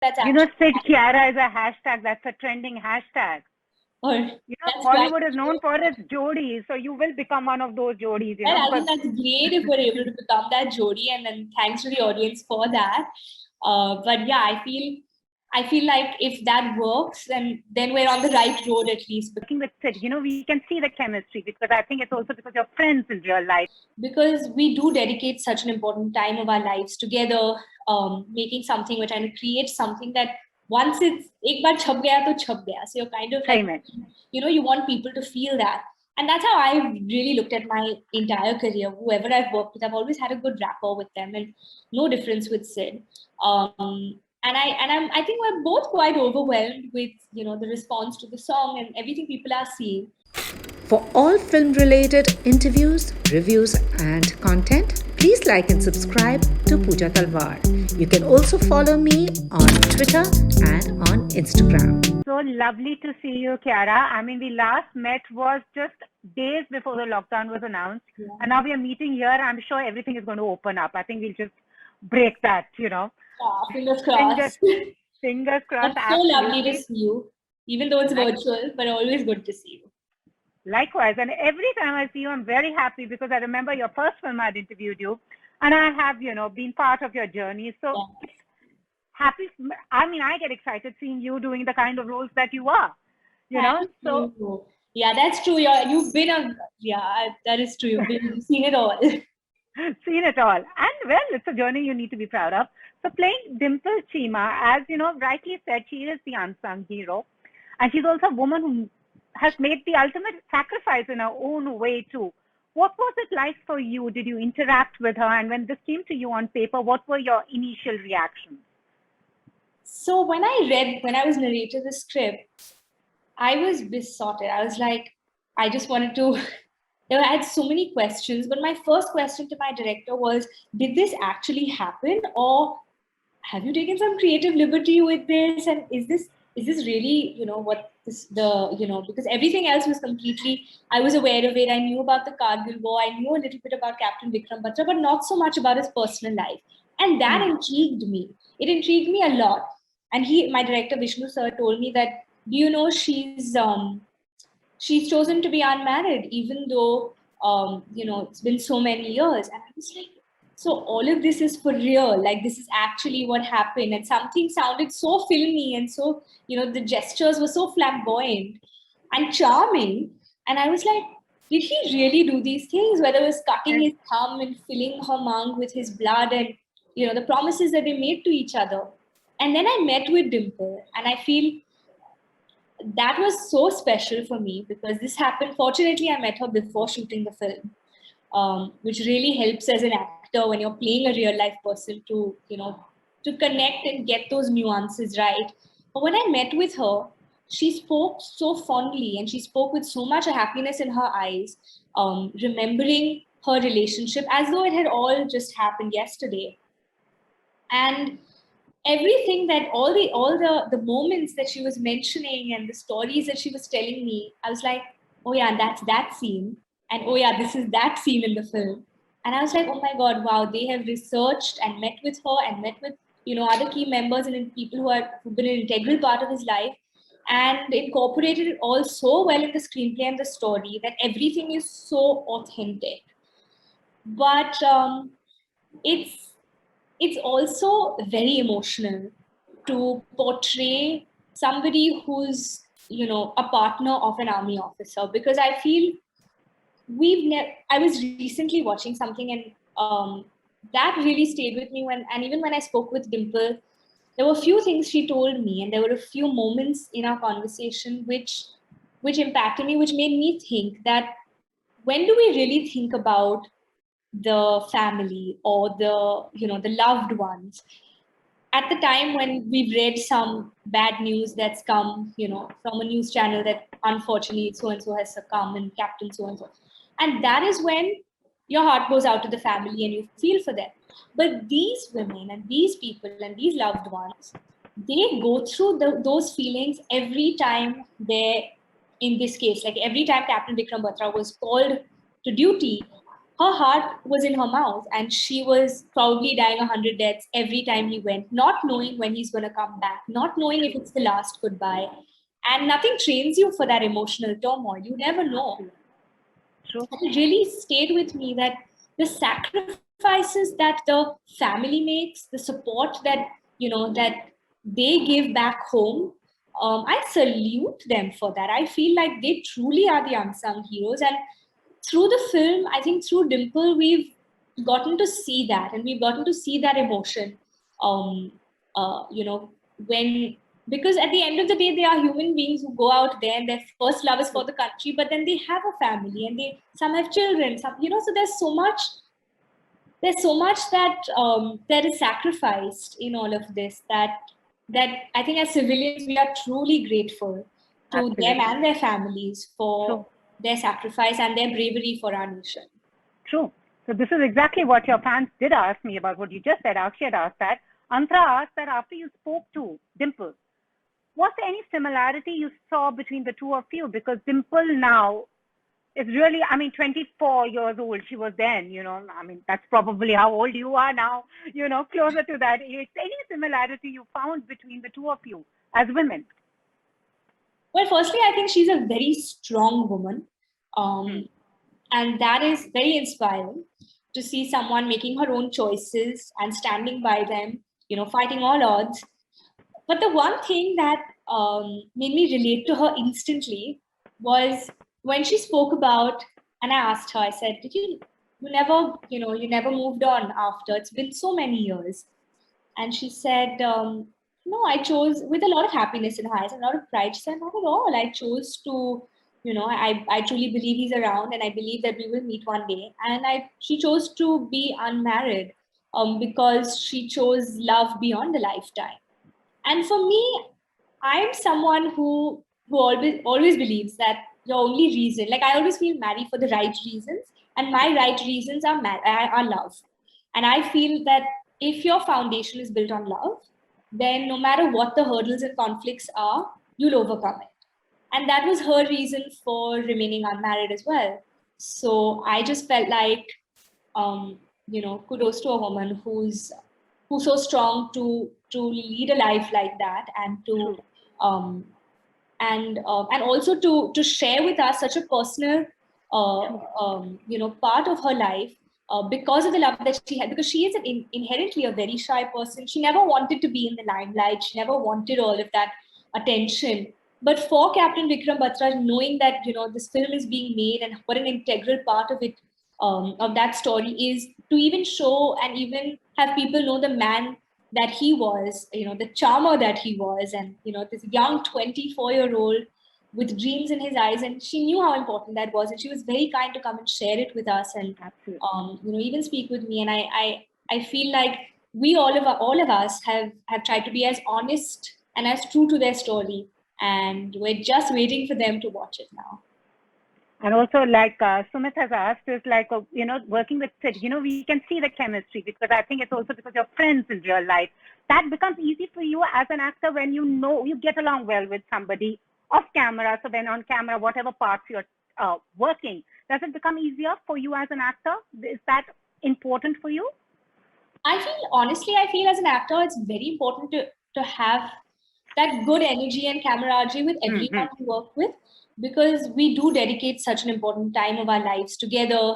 That's You know, actually Sid-Kiara is a hashtag. That's a trending hashtag. or You know, that's quite Bollywood is known for its Jodis, so you will become one of those Jodis, you well, know, I because think that's great if we're able to become that Jodi, and then thanks to the audience for that. But yeah, I feel like if that works, then we're on the right road at least. working with Sid, you know, we can see the chemistry because I think it's also because you're friends in real life. Because we do dedicate such an important time of our lives together, making something, we're trying to create something that once it's ek baar chhap gaya to chhap gaya. So you're kind of like, Same. you want people to feel that. And that's how I really looked at my entire career. Whoever I've worked with, I've always had a good rapport with them, and no difference with Sid. I think we're both quite overwhelmed with the response to the song and everything people are seeing. For all film related interviews, reviews, and content, please like and subscribe to Puja Talwar. You can also follow me on Twitter and on Instagram. So lovely to see you, Kiara. I mean, we last met was just days before the lockdown was announced. Yeah. And now we are meeting here. I'm sure everything is going to open up. I think we'll just break that, you know. Fingers crossed. Fingers crossed. But so lovely to see you, even though it's virtual, but always good to see you. Likewise. And every time I see you, I'm very happy because I remember your first film I'd interviewed you. And I have, been part of your journey. So it's happy. I mean, I get excited seeing you doing the kind of roles that you are, Thank So you. Yeah, that's true. You've been that is true. You've seen it all. Seen it all. And well, it's a journey you need to be proud of. So playing Dimple Cheema, as you know, rightly said, she is the unsung hero. And she's also a woman who has made the ultimate sacrifice in her own way too. What was it like for you? Did you interact with her? And when this came to you on paper, what were your initial reactions? So when I was narrating the script, I was besotted. I was like, I just wanted to I had so many questions, but my first question to my director was, did this actually happen, or have you taken some creative liberty with this? And is this really, what this because everything else was completely, I was aware of it. I knew about the Kargil War. I knew a little bit about Captain Vikram Batra, but not so much about his personal life. And that intrigued me. It intrigued me a lot. And my director Vishnu sir told me that, do you know, she's chosen to be unmarried, even though, it's been so many years. And I was like, so all of this is for real. Like, this is actually what happened. And something sounded so filmy and so, the gestures were so flamboyant and charming. And I was like, did he really do these things? Whether it was cutting his thumb and filling her mouth with his blood and, the promises that they made to each other. And then I met with Dimple, and I feel that was so special for me because this happened. Fortunately, I met her before shooting the film, which really helps as an actor when you're playing a real life person to, to connect and get those nuances right. But when I met with her, she spoke so fondly and she spoke with so much happiness in her eyes, remembering her relationship as though it had all just happened yesterday. And everything that all the moments that she was mentioning and the stories that she was telling me, I was like, oh yeah, that's that scene, and oh yeah, this is that scene in the film. And I was like, oh my god, wow, they have researched and met with her and met with other key members and people who've been an integral part of his life, and incorporated it all so well in the screenplay and the story that everything is so authentic. But it's also very emotional to portray somebody who's a partner of an army officer, because I feel I was recently watching something, and that really stayed with me and even when I spoke with Dimple, there were a few things she told me, and there were a few moments in our conversation which impacted me, which made me think that, when do we really think about the family or the loved ones at the time when we've read some bad news that's come from a news channel that unfortunately so and so has succumbed and captain so and so, and that is when your heart goes out to the family and you feel for them. But these women and these people and these loved ones, they go through those feelings every time they're, in this case, like every time Captain Vikram Batra was called to duty, her heart was in her mouth, and she was probably dying 100 deaths every time he went, not knowing when he's going to come back, not knowing if it's the last goodbye. And nothing trains you for that emotional turmoil. You never know. True. And it really stayed with me that the sacrifices that the family makes, the support that, that they give back home, I salute them for that. I feel like they truly are the unsung heroes. And through the film, I think through Dimple, we've gotten to see that, and we've gotten to see that emotion. Um, when, because at the end of the day, they are human beings who go out there and their first love is for the country, but then they have a family and some have children, some, so there's so much that that is sacrificed in all of this, that I think as civilians we are truly grateful to Absolutely. them and their families for True. their sacrifice and their bravery for our nation. True. So this is exactly what your fans did ask me about what you just said. Akshi had asked that. Antra asked that after you spoke to Dimple, was there any similarity you saw between the two of you? Because Dimple now is really, 24 years old. She was then, that's probably how old you are now, closer to that age. Any similarity you found between the two of you as women? Well, firstly, I think she's a very strong woman. And that is very inspiring to see someone making her own choices and standing by them, fighting all odds. But the one thing that made me relate to her instantly was when she spoke about, and I asked her, I said, did you never, you never moved on after? It's been so many years. And she said, no, I chose with a lot of happiness in her eyes and a lot of pride. She said, not at all. I chose to, I truly believe he's around, and I believe that we will meet one day. And she chose to be unmarried because she chose love beyond a lifetime. And for me, I'm someone who always believes that your only reason, like I always feel married for the right reasons, and my right reasons are love. And I feel that if your foundation is built on love, then no matter what the hurdles and conflicts are, you'll overcome it. And that was her reason for remaining unmarried as well. So I just felt like, kudos to a woman who's so strong to lead a life like that, and to and also to share with us such a personal part of her life, because of the love that she had, because she is inherently a very shy person. She never wanted to be in the limelight. She never wanted all of that attention. But for Captain Vikram Batra, knowing that this film is being made, and what an integral part of it, of that story is to even show and even have people know the man that he was, the charmer that he was, and this young 24-year-old with dreams in his eyes, and she knew how important that was, and she was very kind to come and share it with us, and even speak with me. And I feel like we all of us have tried to be as honest and as true to their story, and we're just waiting for them to watch it now. And also, like Sumit has asked, is like, working with Sid, we can see the chemistry, because I think it's also because you're friends in real life. That becomes easy for you as an actor when you get along well with somebody off camera. So when on camera, whatever parts you're working, does it become easier for you as an actor? Is that important for you? Honestly, I feel as an actor, it's very important to have that good energy and camaraderie with everyone you work with, because we do dedicate such an important time of our lives together,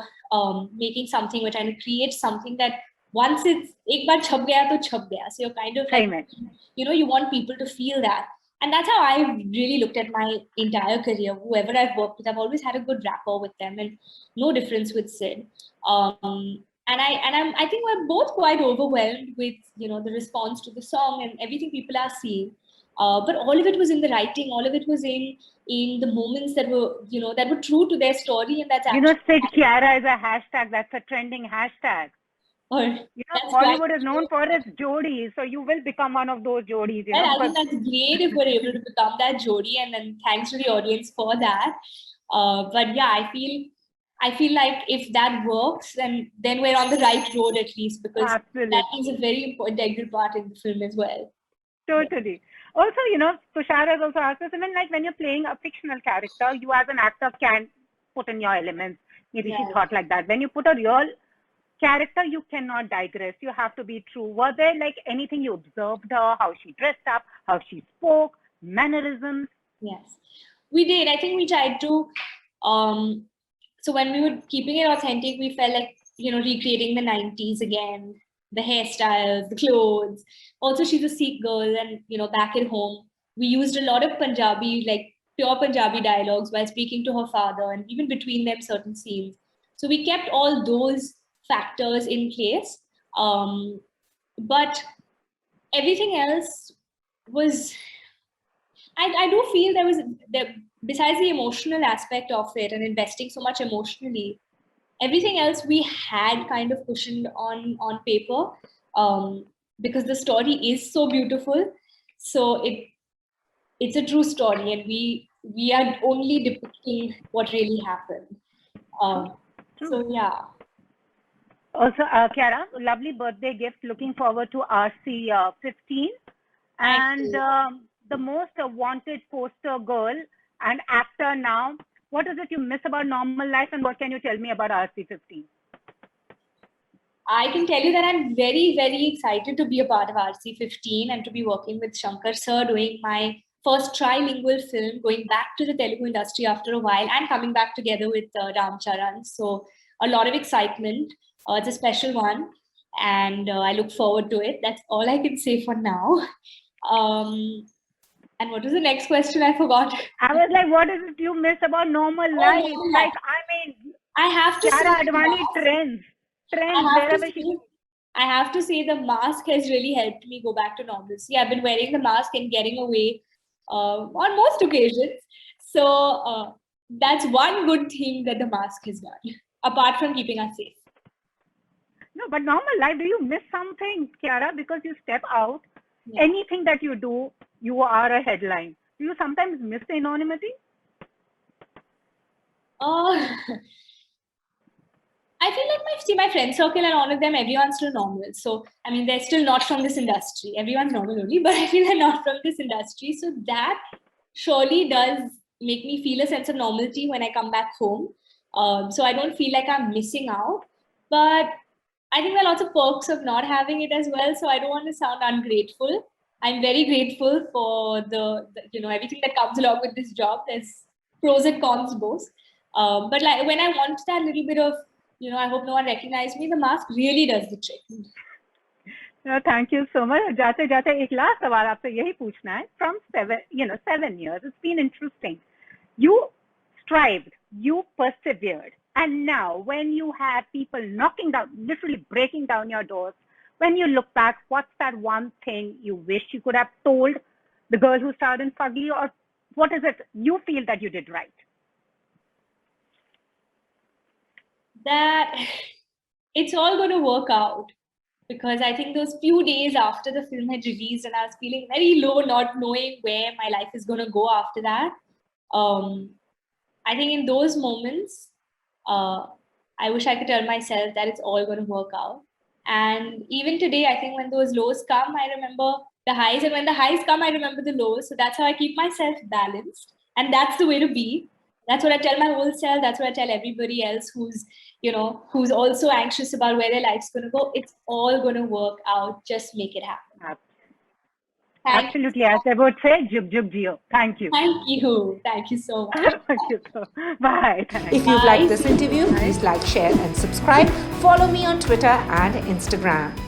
making something. We're trying to create something that once it's ek baar chhap gaya to chhap gaya. So you're kind of like, you want people to feel that. And that's how I really looked at my entire career. Whoever I've worked with, I've always had a good rapport with them, and no difference with Sid. And I think we're both quite overwhelmed with the response to the song and everything people are seeing. But all of it was in the writing. All of it was in the moments that were true to their story, and that's actually, SidKiara is a hashtag. That's a trending hashtag. Bollywood is known for its Jodi, so you will become one of those Jodis. I think that's great if we're able to become that Jodi, and then thanks to the audience for that. But yeah, I feel like if that works, then we're on the right road at least, because that is a very important integral part in the film as well. Totally. Also, Tushar has also asked us, even like when you're playing a fictional character, you as an actor can put in your elements. Maybe she Right. thought like that. When you put a real character, you cannot digress. You have to be true. Was there like anything you observed her, how she dressed up, how she spoke, mannerisms? Yes, we did. I think we tried to. So when we were keeping it authentic, we felt like, recreating the 90s again, the hairstyles, the clothes. Also, she's a Sikh girl, and back at home, we used a lot of Punjabi, like pure Punjabi dialogues while speaking to her father, and even between them, certain scenes. So we kept all those factors in place, but everything else was. I do feel besides the emotional aspect of it and investing so much emotionally, everything else we had kind of cushioned on paper, because the story is so beautiful. So it's a true story, and we are only depicting what really happened. So yeah. Also, Kiara, lovely birthday gift. Looking forward to RC 15. And the most wanted poster girl and actor now. What is it you miss about normal life, and what can you tell me about RC 15? I can tell you that I'm very, very excited to be a part of RC 15 and to be working with Shankar sir, doing my first trilingual film, going back to the Telugu industry after a while, and coming back together with Ram Charan. So a lot of excitement. It's a special one, and I look forward to it. That's all I can say for now. And what was the next question? I forgot. I was like, what is it you miss about normal life? normal Like, life. I mean, I have to Kiara say, Advani trends wherever she goes. I have to say the mask has really helped me go back to normalcy. I've been wearing the mask and getting away on most occasions. So that's one good thing that the mask has done, apart from keeping us safe. No, but normal life, do you miss something, Kiara? Because you step out, anything that you do, you are a headline. Do you sometimes miss the anonymity? I feel like my friend circle and all of them, everyone's still normal. So, I mean, they're still not from this industry. Everyone's normal only, but I feel they're not from this industry. So that surely does make me feel a sense of normality when I come back home. So I don't feel like I'm missing out. But I think there are lots of perks of not having it as well. So I don't want to sound ungrateful. I'm very grateful for the everything that comes along with this job. There's pros and cons both. But like when I want that little bit of, I hope no one recognizes me, the mask really does the trick. No, thank you so much. जाते जाते एक last सवाल आपसे यही पूछना है. From 7 years, it's been interesting. You strived, you persevered, and now when you have people knocking down, literally breaking down your doors, when you look back, what's that one thing you wish you could have told the girl who starred in Fugly, or what is it you feel that you did right? That it's all going to work out, because I think those few days after the film had released and I was feeling very low, not knowing where my life is going to go after that. I think in those moments, I wish I could tell myself that it's all going to work out. And even today, I think when those lows come, I remember the highs, and when the highs come, I remember the lows. So that's how I keep myself balanced, and that's the way to be. That's what I tell my whole self. That's what I tell everybody else who's also anxious about where their life's going to go. It's all going to work out. Just make it happen. Absolutely. As I would say, jug jug jio. Thank you. Thank you. Thank you so much. Thank you so much. Bye. If you like this interview, please like, share, and subscribe. Follow me on Twitter and Instagram.